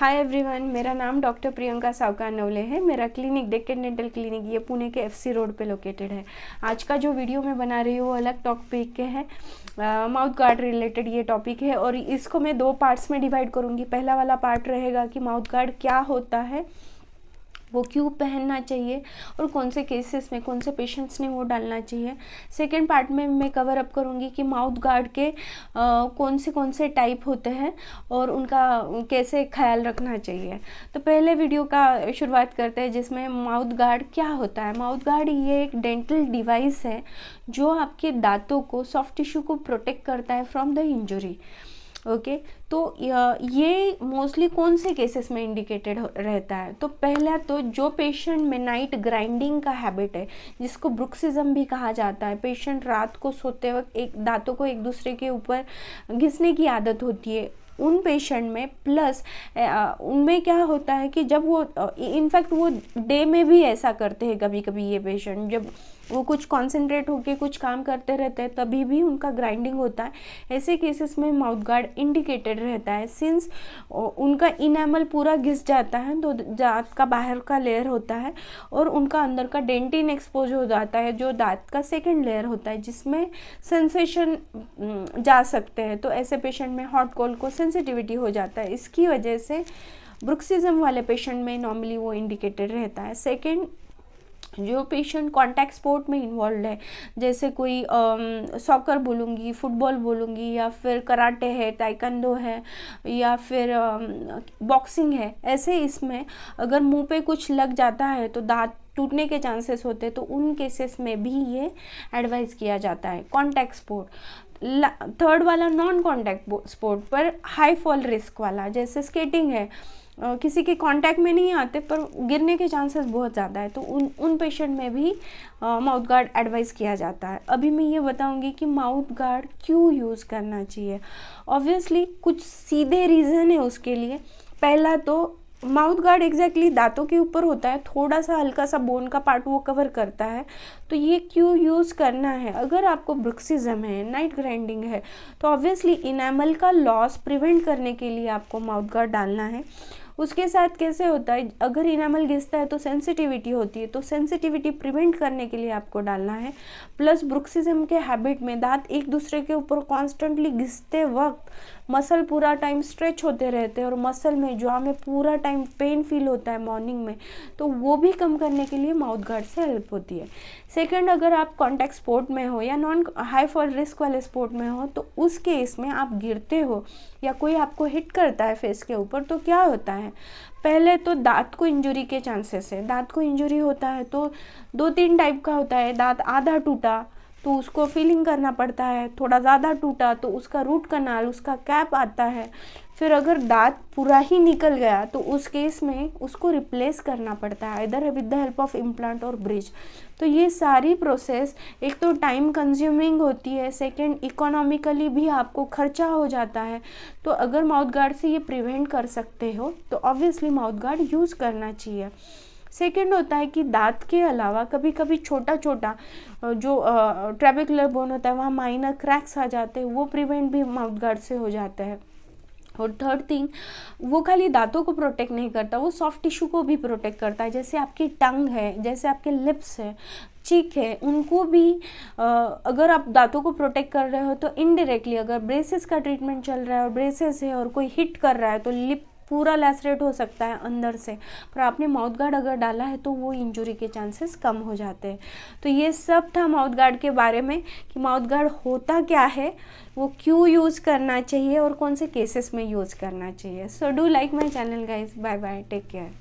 Hi everyone, मेरा नाम doctor Priyanka सावकार नवले है। मेरा क्लिनिक डेक्कन डेंटल क्लिनिक ये पुणे के एफसी रोड पे लोकेटेड है। आज का जो वीडियो मैं बना रही हूँ वो अलग टॉपिक के है, माउथ गार्ड रिलेटेड ये टॉपिक है और इसको मैं दो पार्ट्स में डिवाइड करूँगी। पहला वाला पार्ट रहेगा कि माउथ गार्ड क्या होता है, वो क्यों पहनना चाहिए और कौन से केसेस में कौन से पेशेंट्स ने वो डालना चाहिए। सेकेंड पार्ट में मैं कवर अप करूँगी कि माउथ गार्ड के कौन से टाइप होते हैं और उनका कैसे ख्याल रखना चाहिए। तो पहले वीडियो का शुरुआत करते हैं जिसमें माउथ गार्ड क्या होता है। माउथ गार्ड ये एक डेंटल डिवाइस है जो आपके दांतों को, सॉफ्ट टिश्यू को प्रोटेक्ट करता है फ्रॉम द इंजरी। ओके तो ये मोस्टली कौन से केसेस में इंडिकेटेड रहता है। तो पहला तो जो पेशेंट में नाइट ग्राइंडिंग का हैबिट है, जिसको ब्रुक्सिज्म भी कहा जाता है, पेशेंट रात को सोते वक्त एक दांतों को एक दूसरे के ऊपर घिसने की आदत होती है, उन पेशेंट में। प्लस उनमें क्या होता है कि जब वो इनफैक्ट वो डे में भी ऐसा करते हैं कभी कभी ये पेशेंट, जब वो कुछ कॉन्सेंट्रेट होके कुछ काम करते रहते हैं तभी भी उनका ग्राइंडिंग होता है। ऐसे केसेस में माउथ गार्ड इंडिकेटेड रहता है। सिंस उनका इनेमल पूरा घिस जाता है तो दांत का बाहर का लेयर होता है और उनका अंदर का डेंटिन एक्सपोज हो जाता है, जो दांत का सेकेंड लेयर होता है जिसमें सेंसेशन जा सकते हैं। तो ऐसे पेशेंट में हॉट कोल्ड को सेंसिटिविटी हो जाता है। इसकी वजह से ब्रुक्सिज्म वाले पेशेंट में नॉर्मली वो इंडिकेटेड रहता है। सेकेंड, जो पेशेंट कॉन्टैक्ट स्पोर्ट में इन्वॉल्व है, जैसे कोई सॉकर बोलूँगी, फुटबॉल बोलूँगी, या फिर कराटे है, ताइक्वांडो है, या फिर बॉक्सिंग है, ऐसे इसमें अगर मुंह पे कुछ लग जाता है तो दांत टूटने के चांसेस होते हैं। तो उन केसेस में भी ये एडवाइस किया जाता है। Contact sport. थर्ड वाला नॉन कॉन्टैक्ट स्पोर्ट पर हाई फॉल रिस्क वाला, जैसे स्केटिंग है, किसी के कांटेक्ट में नहीं आते पर गिरने के चांसेस बहुत ज़्यादा है, तो उन पेशेंट में भी माउथ गार्ड एडवाइस किया जाता है। अभी मैं ये बताऊंगी कि माउथ गार्ड क्यों यूज़ करना चाहिए। ऑब्वियसली कुछ सीधे रीज़न है उसके लिए। पहला तो माउथ गार्ड एग्जैक्टली दांतों के ऊपर होता है, थोड़ा सा हल्का सा बोन का पार्ट वो कवर करता है। तो ये क्यों यूज़ करना है, अगर आपको ब्रुक्सिज्म है, नाइट ग्राइंडिंग है, तो ऑब्वियसली इनेमल का लॉस प्रिवेंट करने के लिए आपको माउथ गार्ड डालना है। उसके साथ कैसे होता है, अगर इनेमल घिसता है तो सेंसिटिविटी होती है, तो सेंसिटिविटी प्रिवेंट करने के लिए आपको डालना है। प्लस ब्रुक्सिज्म के हैबिट में दांत एक दूसरे के ऊपर कॉन्स्टेंटली घिसते वक्त मसल पूरा टाइम स्ट्रेच होते रहते हैं और मसल में, जॉ में पूरा टाइम पेन फील होता है मॉर्निंग में, तो वो भी कम करने के लिए माउथ गार्ड से हेल्प होती है। सेकंड, अगर आप कॉन्टैक्ट स्पोर्ट में हो या नॉन हाई फॉल रिस्क वाले स्पोर्ट में हो, तो उस केस में आप गिरते हो या कोई आपको हिट करता है फेस के ऊपर, तो क्या होता है, पहले तो दांत को इंजरी के चांसेस है। दांत को इंजरी होता है तो 2-3 टाइप का होता है। दांत आधा टूटा तो उसको फिलिंग करना पड़ता है, थोड़ा ज़्यादा टूटा तो उसका रूट कनाल, उसका कैप आता है। फिर अगर दांत पूरा ही निकल गया तो उस केस में उसको रिप्लेस करना पड़ता है, इधर with the help of implant और ब्रिज। तो ये सारी प्रोसेस एक तो टाइम कंज्यूमिंग होती है, सेकंड इकोनॉमिकली भी आपको खर्चा हो जाता है। तो अगर माउथ गार्ड से ये प्रिवेंट कर सकते हो तो ऑब्वियसली माउथ गार्ड यूज़ करना चाहिए। सेकेंड होता है कि दांत के अलावा कभी कभी छोटा छोटा जो ट्रेबेकुलर बोन होता है वहाँ माइनर क्रैक्स आ जाते हैं, वो प्रिवेंट भी माउथ गार्ड से हो जाता है। और थर्ड थिंग, वो खाली दांतों को प्रोटेक्ट नहीं करता, वो सॉफ्ट टिश्यू को भी प्रोटेक्ट करता है। जैसे आपकी टंग है, जैसे आपके लिप्स है, चीक है, उनको भी अगर आप दांतों को प्रोटेक्ट कर रहे हो तो इनडायरेक्टली, अगर ब्रेसेस का ट्रीटमेंट चल रहा है और ब्रेसेस है और कोई हिट कर रहा है तो लिप पूरा लैसरेट हो सकता है अंदर से, पर आपने माउथ गार्ड अगर डाला है तो वो इंजरी के चांसेस कम हो जाते हैं। तो ये सब था माउथ गार्ड के बारे में कि माउथ गार्ड होता क्या है, वो क्यों यूज़ करना चाहिए और कौन से केसेस में यूज़ करना चाहिए। So do like my channel guys. Bye bye, take care.